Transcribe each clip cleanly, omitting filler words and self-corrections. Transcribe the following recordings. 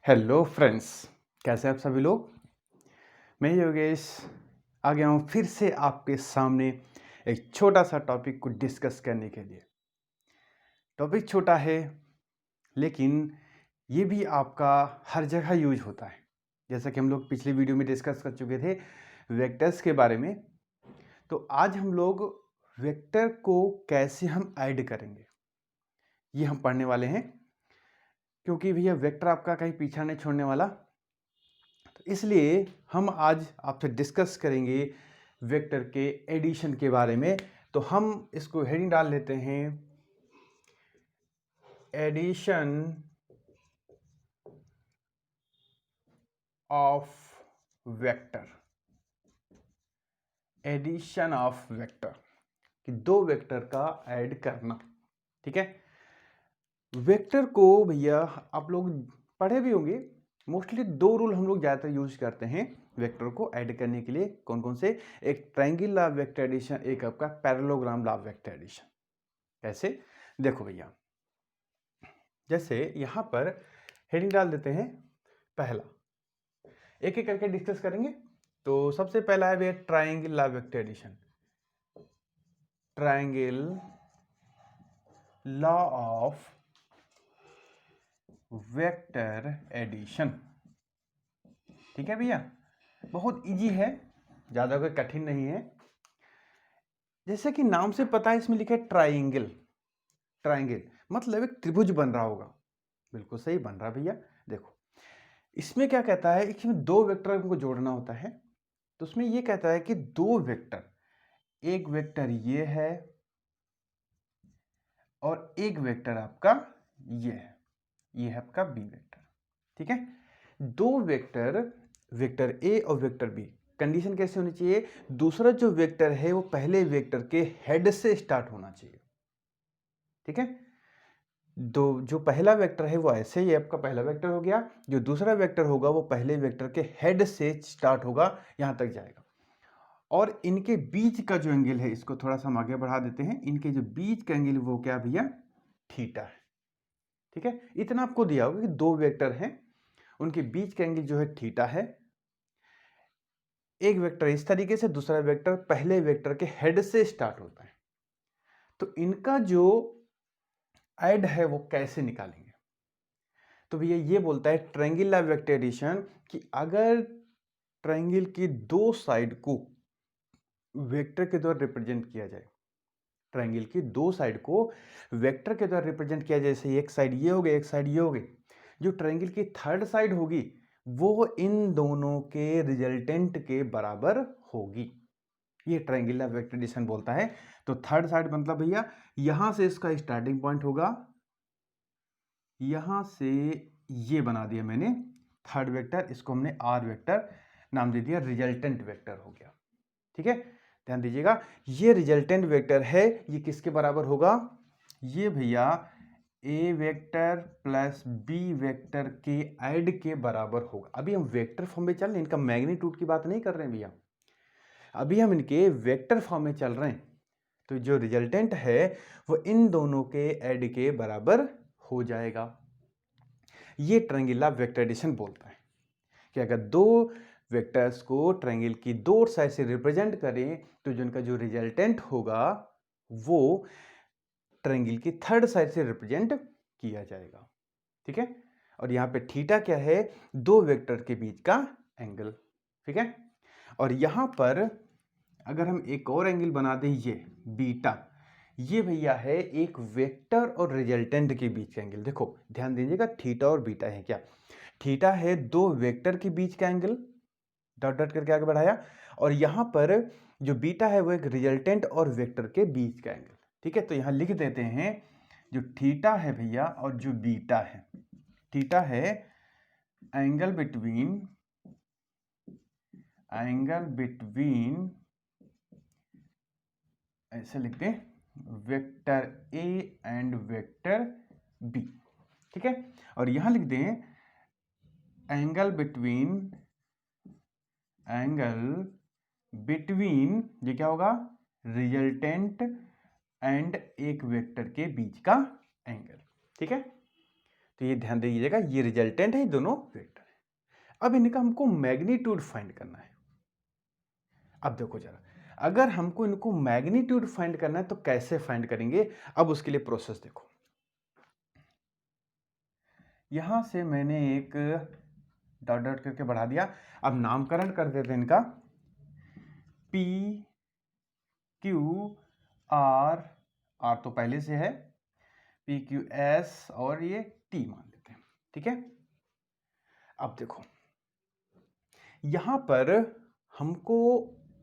Hello friends, कैसे हैं आप सभी लोग। मैं योगेश आ गया हूँ फिर से आपके सामने एक छोटा सा टॉपिक को डिस्कस करने के लिए। टॉपिक छोटा है लेकिन ये भी आपका हर जगह यूज होता है। जैसा कि हम लोग पिछली वीडियो में डिस्कस कर चुके थे वेक्टर्स के बारे में, तो आज हम लोग वेक्टर को कैसे हम ऐड करेंगे ये हम पढ़ने वाले हैं, क्योंकि भैया वेक्टर आपका कहीं पीछा नहीं छोड़ने वाला। तो इसलिए हम आज आपसे डिस्कस करेंगे वेक्टर के एडिशन के बारे में। तो हम इसको हेडिंग डाल लेते हैं, addition of vector. Addition of vector कि दो वेक्टर का ऐड करना। ठीक है, वेक्टर को भैया आप लोग पढ़े भी होंगे। मोस्टली दो रूल हम लोग ज़्यादातर यूज करते हैं वेक्टर को ऐड करने के लिए। कौन कौन से? एक triangle law of vector addition, एक आपका parallelogram law of vector addition. कैसे? देखो भैया, जैसे यहां पर हेडिंग डाल देते हैं पहला, एक एक करके डिस्कस करेंगे। तो सबसे पहला है भैया triangle law of vector addition. Triangle law of vector addition. ठीक है भैया, बहुत इजी है, ज़्यादा कोई कठिन नहीं है। जैसे कि नाम से पता है, इसमें लिखा है ट्रायंगल। ट्रायंगल मतलब एक त्रिभुज बन रहा होगा। बिल्कुल सही बन रहा भैया। देखो इसमें क्या कहता है, इसमें दो वेक्टर हमको जोड़ना होता है। तो उसमें ये कहता है कि दो वेक्टर, एक वेक्टर ये है और एक वेक्टर आपका ये है आपका बी वेक्टर। ठीक है, दो वेक्टर, वेक्टर ए और वेक्टर बी, कंडीशन कैसे होनी चाहिए? दूसरा जो वेक्टर है वो पहले वेक्टर के हेड से स्टार्ट होना चाहिए। ठीक है, दो जो पहला वेक्टर है वो ऐसे ही आपका पहला वेक्टर हो गया, जो दूसरा वेक्टर होगा वो पहले वेक्टर के हेड से स्टार्ट होगा, यहां तक जाएगा। और इनके बीच का जो एंगल है, इसको थोड़ा सा हम आगे बढ़ा देते हैं, इनके जो बीच का एंगल वो क्या भैया? थीटा है। ठीक है, इतना आपको दिया होगा कि दो वेक्टर हैं, उनके बीच का एंगल जो है थीटा है। एक वेक्टर इस तरीके से, दूसरा वेक्टर पहले वेक्टर के हेड से स्टार्ट होता है। तो इनका जो ऐड है वो कैसे निकालेंगे? तो भैया ये बोलता है ट्रायंगल ऑफ वेक्टर एडिशन कि अगर ट्रायंगल की दो साइड को वेक्टर के द्वारा रिप्रेजेंट किया जाए, ट्रायंगल की दो साइड को वेक्टर के द्वारा रिप्रेजेंट किया जाए, जैसे एक साइड ये हो गई, एक साइड ये हो गई, जो ट्रायंगल की थर्ड साइड होगी वो इन दोनों के रिजल्टेंट के बराबर होगी। ये ट्रायंगल ऑफ वेक्टर एडिशन बोलता है। तो थर्ड साइड मतलब भैया यहां से इसका स्टार्टिंग पॉइंट होगा, यहां से ये बना दिया मैंने थर्ड वेक्टर, इसको हमने आर वेक्टर नाम दे दिया, रिजल्टेंट वेक्टर हो गया। ठीक है, ध्यान दीजिएगा, ये रिजल्टेंट वेक्टर है, ये किसके बराबर होगा? ये भैया ए वेक्टर प्लस बी वेक्टर के ऐड के बराबर होगा। अभी हम वेक्टर फॉर्म में चल रहे हैं, इनका मैग्नीट्यूड की बात नहीं कर रहे हैं भैया, अभी हम इनके वेक्टर फॉर्म में चल रहे हैं। तो जो रिजल्टेंट है वो इन दोनों के ऐड के बराबर हो जाएगा। ये ट्रायंगल ऑफ वेक्टर एडिशन बोलता है कि अगर दो वेक्टर्स को ट्रायंगल की दो साइड से रिप्रेजेंट करें तो जिनका जो रिजल्टेंट होगा वो ट्रायंगल की थर्ड साइड से रिप्रेजेंट किया जाएगा। ठीक है, और यहां पे थीटा क्या है? दो वेक्टर के बीच का एंगल। ठीक है, और यहां पर अगर हम एक और एंगल बना दें, ये बीटा, ये भैया है एक वेक्टर और रिजल्टेंट के बीच का एंगल। देखो ध्यान दीजिएगा, थीटा और बीटा है क्या? थीटा है दो वेक्टर के बीच का एंगल, डॉट डॉट करके आगे बढ़ाया, और यहां पर जो बीटा है वो एक रिजल्टेंट और वेक्टर के बीच का एंगल। ठीक है, तो यहां लिख देते हैं जो थीटा है भैया और जो बीटा है, थीटा है एंगल बिटवीन ऐसे लिखते हैं vector A and vector B. ठीक है, और यहां लिख दें एंगल बिटवीन ये क्या होगा? रिजल्टेंट एंड एक वेक्टर के बीच का एंगल। ठीक है, तो ये ध्यान दीजिएगा, ये रिजल्टेंट है, ये दोनों वेक्टर है। अब इनका हमको मैग्नीट्यूड फाइंड करना है। अब देखो जरा, अगर हमको इनको मैग्नीट्यूड फाइंड करना है तो कैसे फाइंड करेंगे, अब उसके लिए प्रोसेस देखो। यहां से मैंने एक डॉट डॉट करके बढ़ा दिया। अब नामकरण कर देते हैं इनका, P Q R, R तो पहले से है, P Q S और ये T मान लेते हैं, ठीक है। अब देखो यहां पर हमको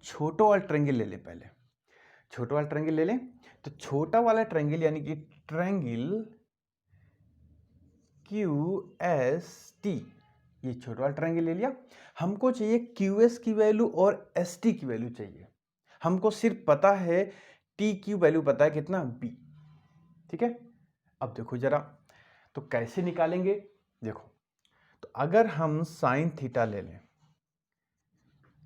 छोटा वाला ट्रायंगल ले लें, पहले छोटा वाला ट्रायंगल ले लें। तो छोटा वाला ट्रायंगल यानी कि ट्रायंगल QST, ये छोटा वाला ट्रायंगल ले लिया। हमको चाहिए QS की वैल्यू और ST की वैल्यू चाहिए। हमको सिर्फ पता है T की वैल्यू पता है कितना, B, ठीक है। अब देखो जरा, तो कैसे निकालेंगे, देखो तो अगर हम साइन थीटा ले लें,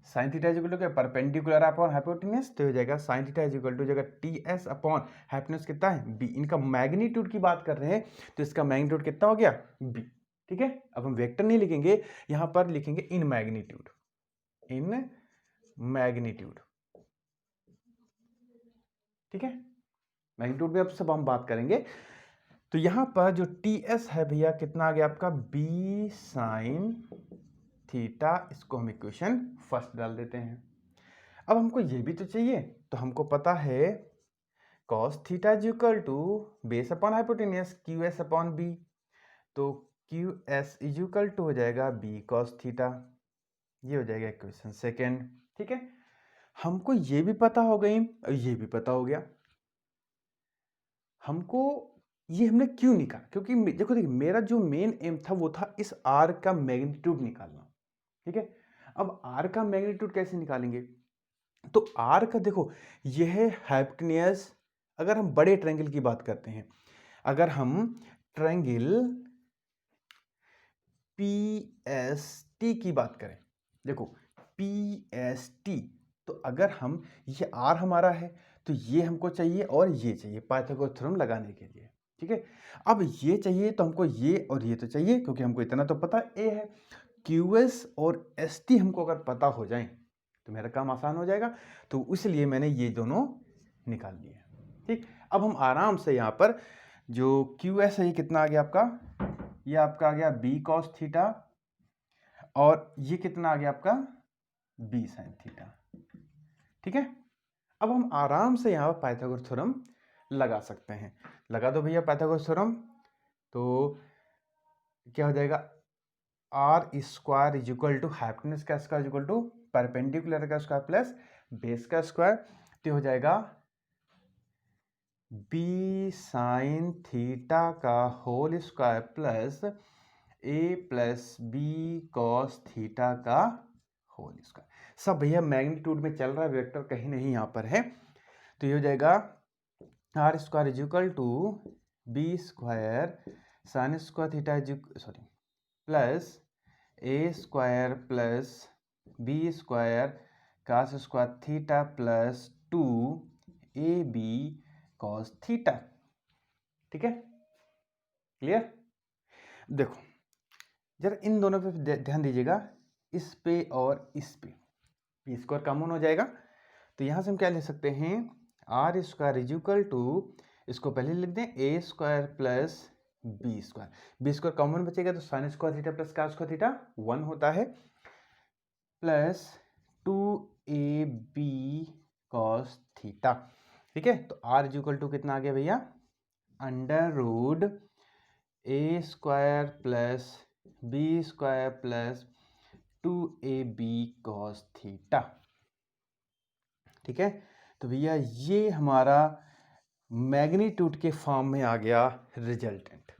साइन थीटा इक्वल टू क्या, परपेंडिकुलर अपॉन हाइपोटेन्यूज, तो हो जाएगा साइन थीटा इक्वल टू जाएगा TS अपॉन हाइपोटेन्यूज कितना है, B। इनका मैग्नीट्यूड की बात कर रहे हैं तो इसका मैग्नीट्यूड कितना हो गया, B, ठीक है। अब हम वेक्टर नहीं लिखेंगे, यहां पर लिखेंगे इन मैग्नीट्यूड, इन मैग्नीट्यूड, ठीक है। मैग्नीट्यूड में अब सब हम बात करेंगे। तो यहां पर जो TS है भैया कितना आ गया आपका, B साइन थीटा, इसको हम इक्वेशन फर्स्ट डाल देते हैं। अब हमको ये भी तो चाहिए, तो हमको पता है cos theta is equal to base upon hypotenuse QS upon B, तो QS इज इक्वल टू हो जाएगा B cos थीटा, ये हो जाएगा इक्वेशन सेकेंड, ठीक है। हमको ये भी पता हो गई और ये भी पता हो गया। हमको ये हमने क्यों निकाला, क्योंकि देखो देखिए मेरा जो मेन एम था वो था इस R का मैग्नीट्यूड निकालना, ठीक है। अब R का मैग्नीट्यूड कैसे निकालेंगे, तो R का देखो यह है हाइपोटेन्यूज। अगर हम बड़े ट्रायंगल की बात करते हैं, अगर हम ट्रायंगल PST की बात करें, देखो PST, तो अगर हम ये R हमारा है तो ये हमको चाहिए और ये चाहिए पाइथागोरस थ्योरम लगाने के लिए, ठीक है। अब ये चाहिए तो हमको ये और ये तो चाहिए, क्योंकि हमको इतना तो पता A है। QS और ST हमको अगर पता हो जाए तो मेरा काम आसान हो जाएगा, तो इसलिए मैंने ये दोनों निकाल लिए, ठीक। अब हम आराम से यहाँ पर जो QS है ये कितना आ गया आपका, ये आपका आ गया B cos थीटा, और ये कितना आ गया आपका B sin थीटा, ठीक है। अब हम आराम से यहाँ पर पाइथागोरस थ्योरम लगा सकते हैं। लगा दो भैया पाइथागोरस थ्योरम, तो क्या हो जाएगा, R square is equal to hypotenuse का स्क्वायर इक्वल टू परपेंडिकुलर का स्क्वायर प्लस बेस का स्क्वायर, तो हो जाएगा B साइन थीटा का whole square plus A plus B cos theta का होल स्क्वायर। सब भैया मैग्नीट्यूड में चल रहा है, वेक्टर कहीं नहीं यहाँ पर है, तो ये हो जाएगा R square is equal to B square sine square theta sorry plus A square plus B square cos square theta plus 2AB cos theta, ठीक है, क्लियर। देखो जरा इन दोनों पे ध्यान दीजिएगा, इस पे और इस पे B स्क्वायर कॉमन हो जाएगा, तो यहाँ से हम क्या ले सकते हैं, R square is equal to, इसको पहले लिख दें A square plus B square, B square common बचेगा तो sine square theta plus cos square theta 1 होता है, प्लस 2AB कॉस थीटा, ठीक है। तो R इज इक्वल टू कितना आ गया भैया, under root A square plus B square plus 2AB cos theta, ठीक है। तो भैया ये हमारा मैग्नीट्यूड के फॉर्म में आ गया रिजल्टेंट।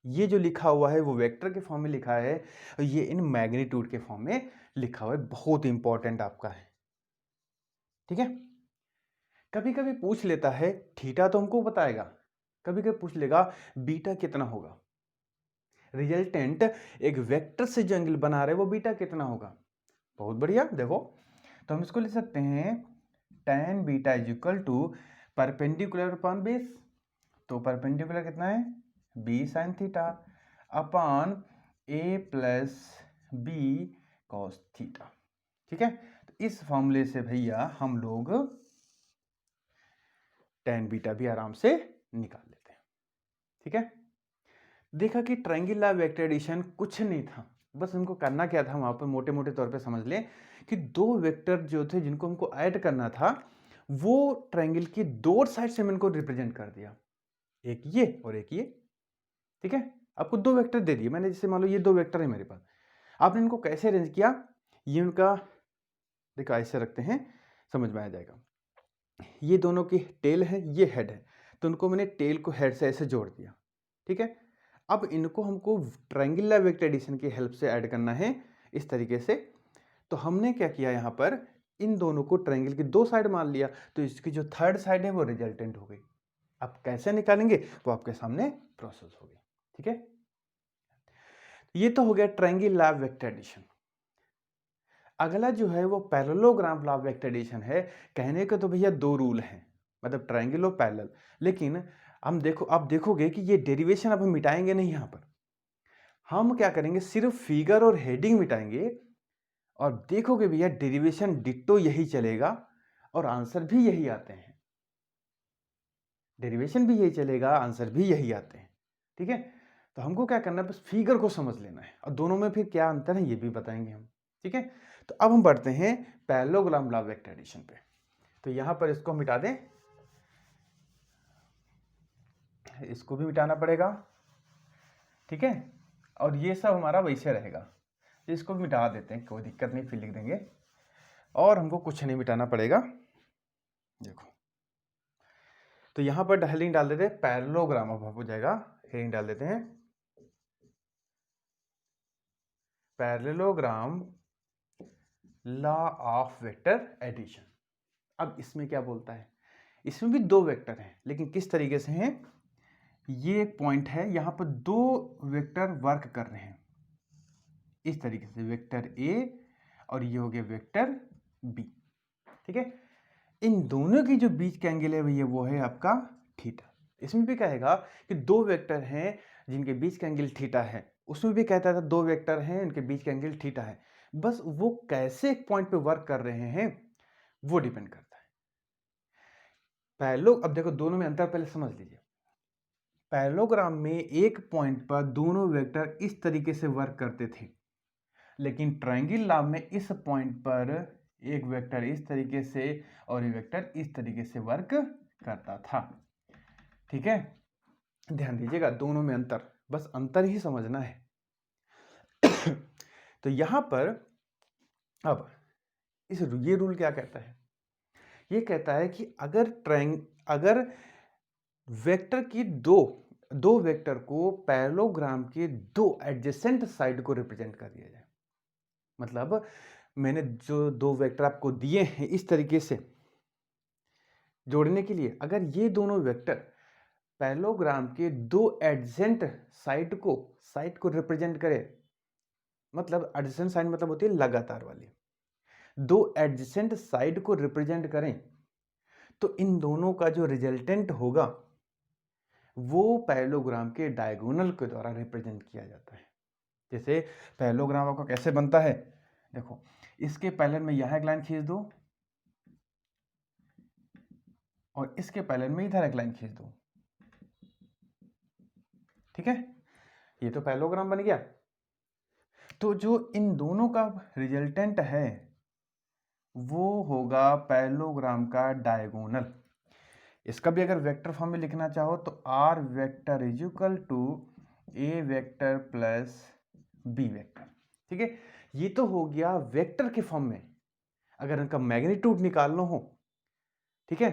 ये जो लिखा हुआ है वो वेक्टर के फॉर्म में लिखा है और ये इन मैग्नीट्यूड के फॉर्म में लिखा हुआ है, बहुत इंपॉर्टेंट आपका है, ठीक है। कभी कभी पूछ लेता है, थीटा तो हमको बताएगा, कभी कभी पूछ लेगा बीटा कितना होगा, रिजल्टेंट एक वेक्टर से जो एंगल बना रहे वो बीटा कितना होगा। बहुत बढ़िया, देखो तो हम इसको लिख सकते हैं tan beta is equal to perpendicular upon base, तो परपेंडिकुलर कितना है B sin theta upon A plus B cos theta. ठीक है, तो इस फॉर्मूले से भैया हम लोग tan बीटा भी आराम से निकाल लेते हैं। ठीक है, देखा कि ट्रायंगुलर वेक्टर एडिशन कुछ नहीं था, बस हमको करना क्या था, वहां पर मोटे मोटे तौर पे समझ लें कि दो वेक्टर जो थे जिनको हमको ऐड करना था वो ट्रायंगल की दो साइड से मैंने इनको रिप्रेजेंट कर दिया, एक ये और एक ये। ठीक है, आपको दो वेक्टर दे दिए मैंने, जैसे मान लो ये दो वेक्टर है मेरे पास, आपने इनको कैसे अरेंज किया, ये उनका देखो ऐसे रखते हैं, समझ में आ जाएगा। ये दोनों की टेल है, ये हेड है, तो उनको मैंने टेल को हेड से ऐसे जोड़ दिया। ठीक है, अब इनको हमको ट्रायंगुलर वेक्टर एडिशन की हेल्प से ऐड करना है इस तरीके से। तो हमने क्या किया, यहाँ पर इन दोनों को ट्रायंगल की दो साइड मान लिया, तो इसकी जो थर्ड साइड है वो रिजल्टेंट हो गई। अब कैसे निकालेंगे वो आपके सामने प्रोसेस होगी। ठीक है, ये तो हो गया ट्रायंगुलर वेक्टर एडिशन। अगला जो है वो parallelogram law of vector addition है। कहने के तो भैया दो रूल हैं, मतलब ट्रायंगल और पैरेलल, लेकिन हम देखो, आप देखोगे कि ये डेरिवेशन अब हम मिटाएंगे नहीं, यहाँ पर हम क्या करेंगे, सिर्फ फिगर और हेडिंग मिटाएंगे, और देखोगे भैया डेरिवेशन डिट्टो यही चलेगा और आंसर भी यही आते हैं। डेरिवेशन भी यही चलेगा, आंसर भी यही आते हैं। ठीक है, तो हमको क्या करना है, बस फिगर को समझ लेना है, और दोनों में फिर क्या अंतर है ये भी बताएंगे हम। ठीक है, तो अब हम बढ़ते हैं parallelogram law of vector addition पे। तो यहां पर इसको मिटा दें, इसको भी मिटाना पड़ेगा। ठीक है, और ये सब हमारा वैसे रहेगा, तो इसको भी मिटा देते हैं, कोई दिक्कत नहीं, फिर लिख देंगे, और हमको कुछ नहीं मिटाना पड़ेगा। देखो, तो यहां पर हेडिंग डाल देते हैं पैरेललोग्राम, अब हो जाएगा, हेडिंग डाल देते हैं parallelogram law of vector addition. अब इसमें क्या बोलता है, इसमें भी दो वेक्टर हैं, लेकिन किस तरीके से हैं, ये एक पॉइंट है, यहां पर दो वेक्टर वर्क कर रहे हैं इस तरीके से, वेक्टर ए और ये हो गया वेक्टर बी। ठीक है, इन दोनों की जो बीच का एंगल है भैया वो है आपका थीटा। इसमें भी कहेगा कि दो वेक्टर हैं जिनके बीच का एंगल थीटा है, उसमें भी कहता था दो वेक्टर हैं उनके बीच का एंगल थीटा है, बस वो कैसे एक पॉइंट पे वर्क कर रहे हैं वो डिपेंड करता है। पैरेललो, अब देखो दोनों में अंतर पहले समझ लीजिए। पैरेललोग्राम में एक पॉइंट पर दोनों वेक्टर इस तरीके से वर्क करते थे, लेकिन ट्रायंगल लॉ में इस पॉइंट पर एक वेक्टर इस तरीके से और एक वेक्टर इस तरीके से वर्क करता था। ठीक है, ध्यान दीजिएगा दोनों में अंतर, बस अंतर ही समझना है। तो यहां पर अब ये रूल क्या कहता है, ये कहता है कि अगर वेक्टर की दो वेक्टर को पैरेललोग्राम के दो एडजेसेंट साइड को रिप्रेजेंट कर दिया जाए, मतलब मैंने जो दो वेक्टर आपको दिए हैं इस तरीके से जोड़ने के लिए, अगर ये दोनों वेक्टर पैरेललोग्राम के दो एडजेसेंट साइड को रिप्रेजेंट करे, मतलब एडजेसेंट साइड मतलब होती है लगातार वाली, दो एडजेसेंट साइड को रिप्रेजेंट करें, तो इन दोनों का जो रिजल्टेंट होगा वो पैरेललोग्राम के डायगोनल के द्वारा रिप्रेजेंट किया जाता है। जैसे पैरेललोग्राम आपका कैसे बनता है, देखो इसके पैरेलल में यहां एक लाइन खींच दो और इसके पैरेलल में इधर एक लाइन खींच दो। ठीक है, ये तो पैरेललोग्राम बन गया। तो जो इन दोनों का रिजल्टेंट है वो होगा पैरेललोग्राम का डायगोनल। इसका भी अगर वेक्टर फॉर्म में लिखना चाहो तो R vector is equal to A vector plus B vector. ठीक है, ये तो हो गया वेक्टर के फॉर्म में, अगर इनका मैग्नीट्यूड निकालना हो। ठीक है,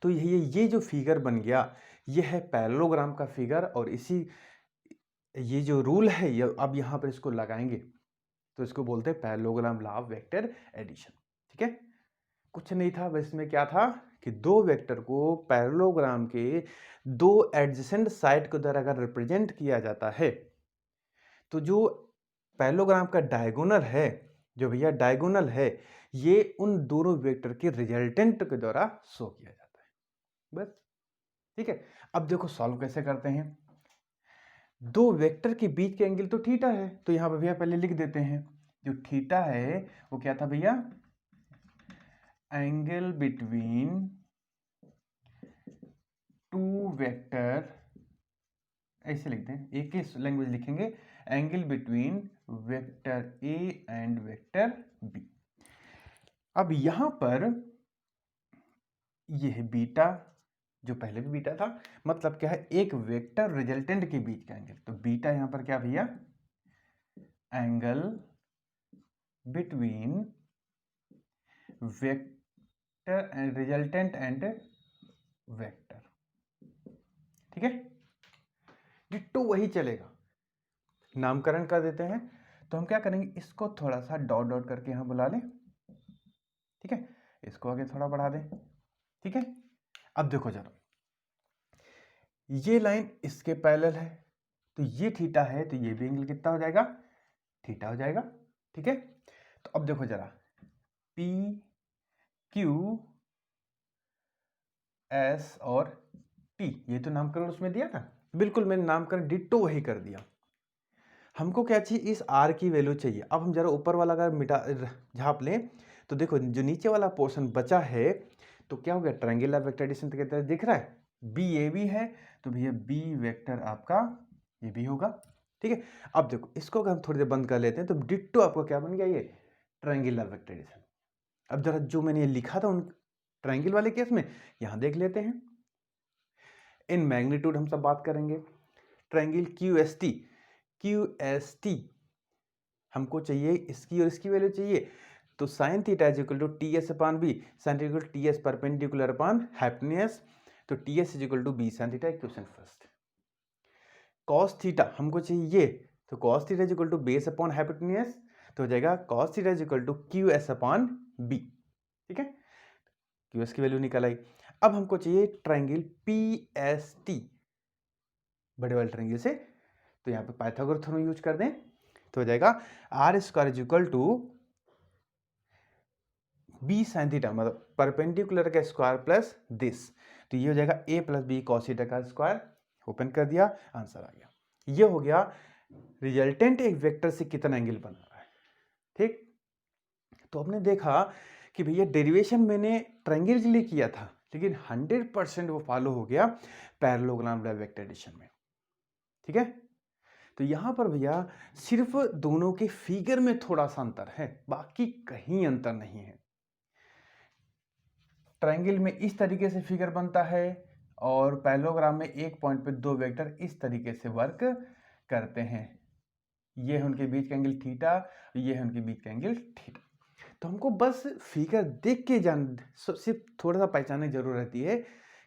तो ये जो फिगर बन गया ये है पैरेललोग्राम का फिगर, और इसी ये जो रूल है ये अब यहां पर इसको लगाएंगे तो इसको बोलते हैं parallelogram law of vector addition. ठीक है, कुछ नहीं था, बस इसमें क्या था कि दो वेक्टर को पैरेललोग्राम के दो एडजेसेंट साइड के द्वारा अगर रिप्रेजेंट किया जाता है तो जो पैरेललोग्राम का डायगोनल है, जो भैया डायगोनल है, ये उन दोनों वेक्टर के रिजल्टेंट के द्वारा शो किया जाता है, बस। ठीक है, अब देखो सॉल्व कैसे करते हैं। दो वेक्टर के बीच के एंगल तो थीटा है, तो यहां पर भैया पहले लिख देते हैं जो थीटा है वो क्या था भैया, एंगल बिटवीन टू वेक्टर, ऐसे लिखते हैं, एक ही लैंग्वेज लिखेंगे, angle between vector A and vector B. अब यहां पर यह बीटा, जो पहले भी बीटा था, मतलब क्या है, एक वेक्टर रिजल्टेंट के बीच का एंगल, तो बीटा यहां पर क्या भैया, angle between vector and resultant and vector, ठीक है, डिट्टो वही चलेगा, नामकरण कर देते हैं। तो हम क्या करेंगे, इसको थोड़ा सा डॉट डॉट करके यहां बुला लें, ठीक है, इसको आगे थोड़ा बढ़ा दें, ठीक है। अब देखो जरा, ये लाइन इसके पैरेलल है, तो ये थीटा है, तो ये भी एंगल कितना हो जाएगा, थीटा हो जाएगा, ठीक है। तो अब देखो जरा, P Q S और T, ये तो नामकरण उसमें दिया था, बिल्कुल मैंने नामकरण डिट्टो वही कर दिया। हमको क्या चाहिए, इस R की वैल्यू चाहिए। अब हम जरा ऊपर वाला अगर मिटा झाप लें, तो देखो जो नीचे वाला पोर्शन बचा है, तो क्या हो गया, ट्रायंगुलर वेक्टर एडिशन के तहत दिख रहा है, बी ए भी है, तो भैया बी वेक्टर आपका ये भी होगा, ठीक है। अब देखो इसको अगर हम थोड़ी देर बंद कर लेते हैं, तो डिट्टो आपको क्या बन गया, ये ट्रायंगुलर वेक्टर एडिशन। अब जरा जो मैंने लिखा था उन ट्रायंगल वाले केस में, यहां देख लेते हैं। इन मैग्नीट्यूड हम सब बात करेंगे, ट्रायंगल क्यू एस टी हमको चाहिए, इसकी और इसकी वैल्यू चाहिए, तो sine theta is equal to T S upon B, sine equal T S perpendicular upon hypotenuse, तो T S is equal to B sine theta, equation first. Cos theta हमको चाहिए, तो cos theta is equal to base upon hypotenuse, तो हो जाएगा cos theta is equal to Q S upon B, ठीक है, Q S की value निकल आई। अब हमको चाहिए ट्रायंगल पी एस टी, बड़े वाले ट्रायंगल से, तो यहाँ पे पाइथागोरस थ्योरम यूज कर दें, तो हो जाएगा R square is equal to B sine theta, मतलब परपेंडिकुलर का स्क्वायर प्लस दिस, तो ये हो जाएगा A plus B cos theta का स्क्वायर, ओपन कर दिया, आंसर आ गया। ये हो गया रिजल्टेंट एक वेक्टर से कितना एंगल बना रहा है, ठीक। तो आपने देखा कि भैया डेरिवेशन मैंने ट्रायंगल के लिए किया था, लेकिन 100% वो फॉलो हो गया पैरेललोग्राम वेक्टर एडिशन में, ठीक है। तो यहां पर भैया सिर्फ दोनों के फिगर में थोड़ा सा अंतर है, बाकी कहीं अंतर नहीं है। ट्रायंगल में इस तरीके से फिगर बनता है, और पैरेललोग्राम में एक पॉइंट पे दो वेक्टर इस तरीके से वर्क करते हैं, ये है उनके बीच का एंगल थीटा, ये है उनके बीच का एंगल थीटा। तो हमको बस फिगर देख के सिर्फ थोड़ा सा पहचानने की जरूरत रहती है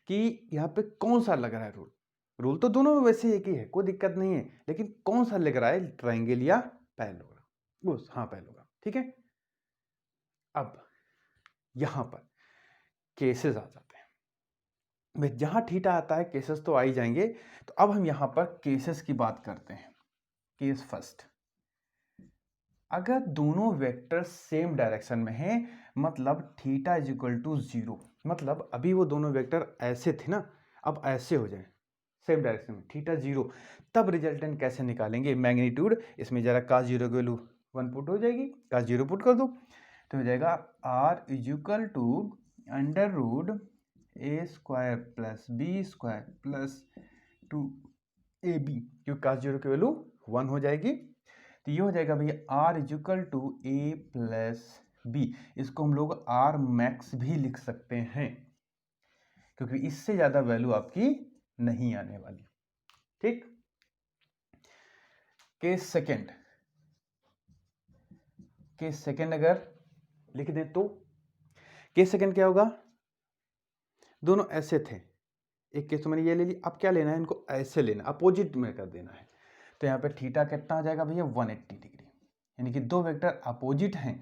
कि यहाँ पे कौन सा लग रहा है रूल। रूल तो दोनों में वैसे एक ही है, कोई दिक्कत नहीं है, लेकिन कौन सा लग रहा है, ट्रायंगल या पैरेललोग्राम, हाँ पैरेललोग्राम, ठीक है। अब यहां पर केसेस आ जाते हैं, जहां थीटा आता है केसेस तो आ ही जाएंगे। तो अब हम यहां पर केसेस की बात करते हैं। केस फर्स्ट, अगर दोनों वेक्टर सेम डायरेक्शन में हैं, मतलब थीटा इज इक्वल टू 0, मतलब अभी वो दोनों वेक्टर ऐसे थे ना, अब ऐसे हो जाए सेम डायरेक्शन में, थीटा 0, तब रिजल्टेंट कैसे निकालेंगे, मैग्नीट्यूड, इसमें जरा cos 0 की वैल्यू 1 पुट हो जाएगी, cos 0 पुट कर दो, तो हो जाएगा R is equal to under root A square plus B square plus 2ab, क्योंकि cos 0 की वैल्यू 1 हो जाएगी। तो ये हो जाएगा भैया R is equal to A plus B, इसको हम लोग आर मैक्स भी लिख सकते हैं, क्योंकि इससे ज्यादा वैल्यू आपकी नहीं आने वाली, ठीक। केस सेकंड, केस सेकंड अगर लिख दें तो केस सेकंड क्या होगा, दोनों ऐसे थे, एक केस तो मैंने ये ले ली, अब क्या लेना है, इनको ऐसे लेना, अपोजिट में कर देना है, तो यहाँ पे थीटा कितना आ जाएगा भैया 180 डिग्री, यानी कि दो वेक्टर अपोजिट हैं,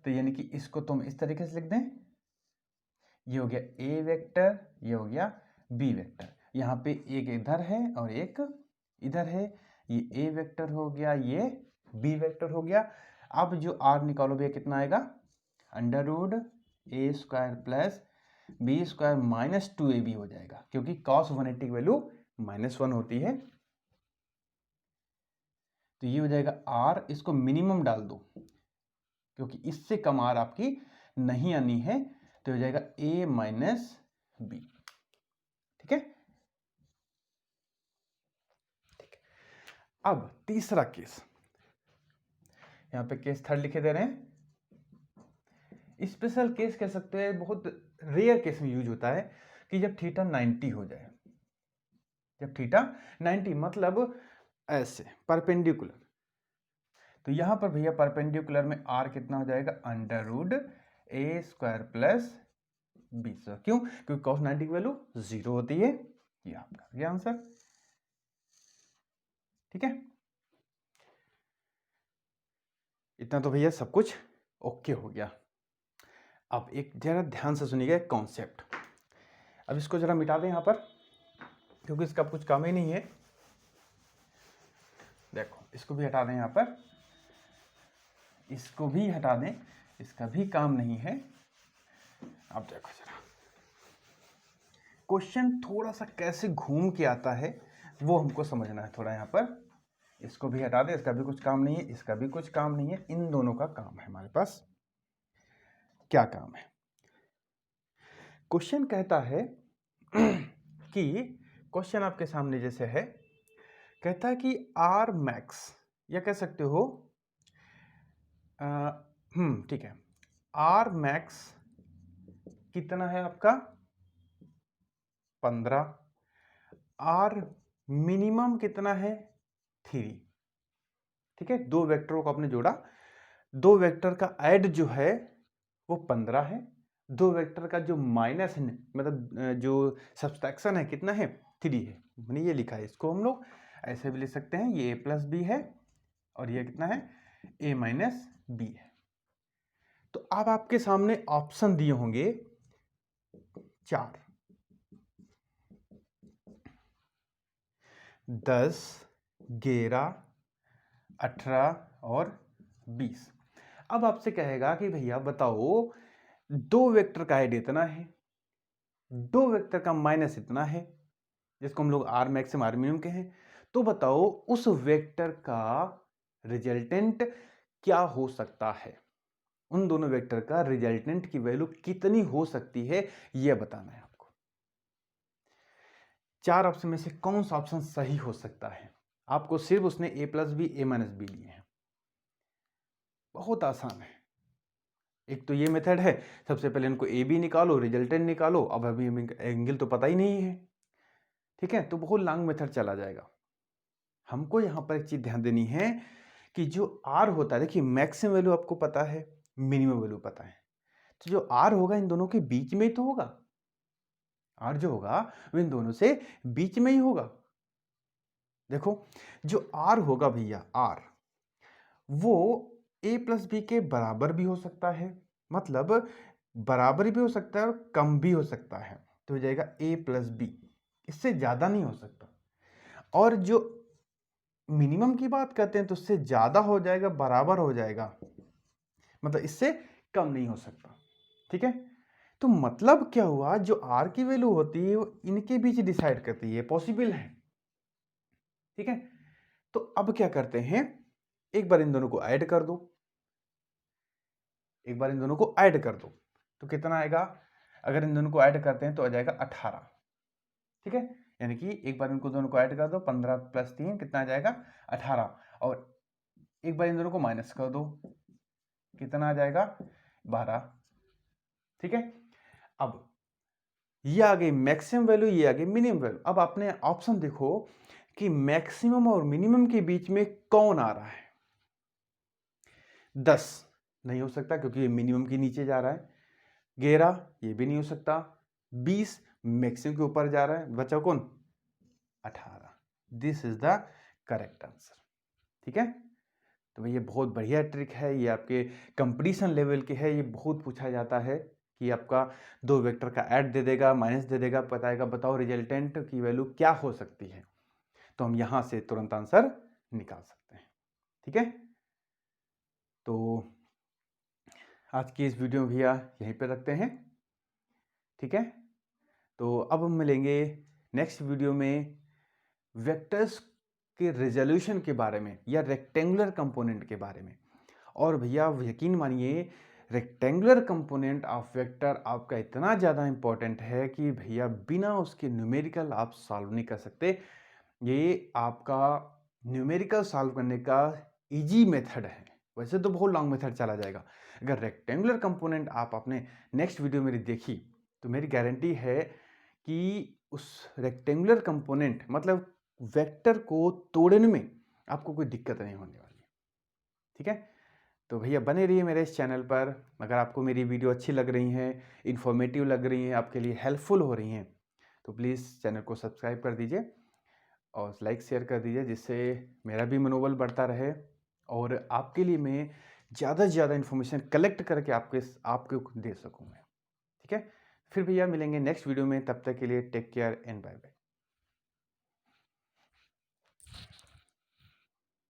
तो यानी कि इसको तुम इस तरीके से लिख दें, ये हो गया ए वेक्टर, ये हो गया बी वेक्टर, यहाँ पे एक इधर है और एक इधर है, ये ए वेक्टर हो गया, ये बी वेक्टर हो गया। अब जो आर निकालो भैया कितना आएगा, under root A square plus B square minus 2ab हो जाएगा, क्योंकि cos 180 की वैल्यू -1 होती है, तो ये हो जाएगा आर, इसको मिनिमम डाल दो क्योंकि इससे कम आर आपकी नहीं आनी है, तो हो जाएगा ए माइनस बी। ठीक है, ठीक है। अब तीसरा केस, यहां पे केस थर्ड लिखे दे रहे हैं, स्पेशल केस कह सकते हैं, बहुत रेयर केस में यूज होता है कि जब थीटा 90 हो जाए। जब थीटा 90 मतलब ऐसे परपेंडिकुलर, तो यहां पर भैया परपेंडिकुलर में आर कितना हो जाएगा, under root A square plus B square. क्यों? क्योंकि cos 90 की वैल्यू 0 होती है। ये आपका ये आंसर। ठीक है, इतना तो भैया सब कुछ ओके हो गया। अब एक जरा ध्यान से सुनिएगा कॉन्सेप्ट। अब इसको जरा मिटा दें यहां पर, क्योंकि इसका कुछ काम ही नहीं है। देखो इसको भी हटा दें यहां पर, इसको भी हटा दें, इसका भी काम नहीं है। अब देखो जरा क्वेश्चन थोड़ा सा कैसे घूम के आता है वो हमको समझना है थोड़ा। यहां पर इसको भी हटा दें, इसका भी कुछ काम नहीं है, इसका भी कुछ काम नहीं है, इन दोनों का काम है हमारे पास। क्या काम है? क्वेश्चन कहता है कि क्वेश्चन आपके सामने जैसे है, कहता है कि आर मैक्स, या कह सकते हो ठीक है, आर मैक्स कितना है आपका 15, आर मिनिमम कितना है 3। ठीक है, दो वेक्टरों को आपने जोड़ा, दो वेक्टर का ऐड जो है वो 15 है, दो वेक्टर का जो माइनस है मतलब जो सब्सट्रैक्शन है कितना है 3 है। मैंने ये लिखा है, इसको हम लोग ऐसे भी लिख सकते हैं, ये ए प्लस बी है और ये कितना है ए माइनस बी है। तो अब आपके सामने ऑप्शन दिए होंगे 4, 10, 11, 18 और 20। अब आपसे कहेगा कि भैया बताओ दो वेक्टर का ऐड इतना है, दो वेक्टर का माइनस इतना है, जिसको हम लोग आर मैक्सिमम आर मिनिमम कहें, तो बताओ उस वेक्टर का रिजल्टेंट क्या हो सकता है, उन दोनों वेक्टर का रिजल्टेंट की वैल्यू कितनी हो सकती है, यह बताना है आपको। 4 ऑप्शन में से कौन सा ऑप्शन सही हो सकता है? आपको सिर्फ उसने ए प्लस बी ए माइनस बी लिए हैं। बहुत आसान है। एक तो ये मेथड है, सबसे पहले इनको ए बी निकालो, रिजल्टेंट निकालो। अब अभी एंगल तो पता ही नहीं है, ठीक है, तो बहुत लॉन्ग मेथड चला जाएगा। हमको यहाँ पर एक चीज ध्यान देनी है कि जो आर होता है, देखिए मैक्सिमम वैल्यू आपको पता है, मिनिमम वैल्यू पता है, तो जो आर होगा इन दोनों के बीच में ही तो होगा। आर जो होगा वो इन दोनों से बीच में ही होगा। देखो जो आर होगा भैया, आर वो ए प्लस बी के बराबर भी हो सकता है, मतलब बराबर भी हो सकता है और कम भी हो सकता है, तो हो जाएगा ए प्लस बी, इससे ज्यादा नहीं हो सकता। और जो मिनिमम की बात करते हैं तो उससे ज्यादा हो जाएगा, बराबर हो जाएगा, मतलब इससे कम नहीं हो सकता। ठीक है, तो मतलब क्या हुआ, जो आर की वैल्यू होती है वो इनके बीच डिसाइड करती है, पॉसिबल है। ठीक है, तो अब क्या करते हैं, एक बार इन दोनों को ऐड कर दो, एक बार इन दोनों को ऐड कर दो, तो कितना आएगा, अगर इन दोनों को ऐड करते हैं तो आ जाएगा 18। ठीक है, यानी कि एक बार इनको दोनों को ऐड कर दो, 15 प्लस 3 कितना आ जाएगा 18, और एक बार इन दोनों को माइनस कर दो, कितना आ जाएगा 12। ठीक है, अब ये आ गई मैक्सिमम वैल्यू, ये आ गई मिनिमम वैल्यू। अब आपने ऑप्शन देखो कि मैक्सिमम और मिनिमम के बीच में कौन आ रहा है। 10 नहीं हो सकता क्योंकि ये मिनिमम के नीचे जा रहा है, 11 ये भी नहीं हो सकता, 20 मैक्सिमम के ऊपर जा रहा है, बचा कौन 18। This is the correct answer. ठीक है, तो ये बहुत बढ़िया ट्रिक है, ये आपके कंपटीशन लेवल के है, ये बहुत पूछा जाता है कि आपका दो वेक्टर का ऐड दे देगा, माइनस दे देगा, बताएगा बताओ रिजल्टेंट की वैल्यू क्या हो सकती है, तो हम यहां से तुरंत आंसर निकाल सकते हैं। ठीक है, तो आज की इस वीडियो में भैया यहीं पे रखते हैं। ठीक है, तो अब हम मिलेंगे नेक्स्ट वीडियो में, वेक्टर्स के रेजोल्यूशन के बारे में या रेक्टेंगुलर कंपोनेंट के बारे में। और भैया यकीन मानिए रेक्टेंगुलर कंपोनेंट ऑफ वेक्टर आपका इतना ज़्यादा इंपॉर्टेंट है कि भैया बिना उसके न्यूमेरिकल आप सॉल्व नहीं कर सकते। ये आपका न्यूमेरिकल सॉल्व करने का इजी मेथड है, वैसे तो बहुत लॉन्ग मेथड चला जाएगा। अगर रेक्टेंगुलर कंपोनेंट आप अपने नेक्स्ट वीडियो मेरी देखी तो मेरी गारंटी है कि उस रेक्टेंगुलर कंपोनेंट मतलब वेक्टर को तोड़ने में आपको कोई दिक्कत नहीं होने वाली। ठीक है, तो भैया बने रहिए मेरे इस चैनल पर। अगर आपको मेरी वीडियो अच्छी लग रही हैं, इन्फॉर्मेटिव लग रही हैं, आपके लिए हेल्पफुल हो रही हैं, तो प्लीज़ चैनल को सब्सक्राइब कर दीजिए और लाइक शेयर कर दीजिए, जिससे मेरा भी मनोबल बढ़ता रहे और आपके लिए मैं ज़्यादा से ज़्यादा इन्फॉर्मेशन कलेक्ट करके आपको दे सकूँ मैं। ठीक है, फिर भैया मिलेंगे नेक्स्ट वीडियो में, तब तक के लिए take care and bye bye.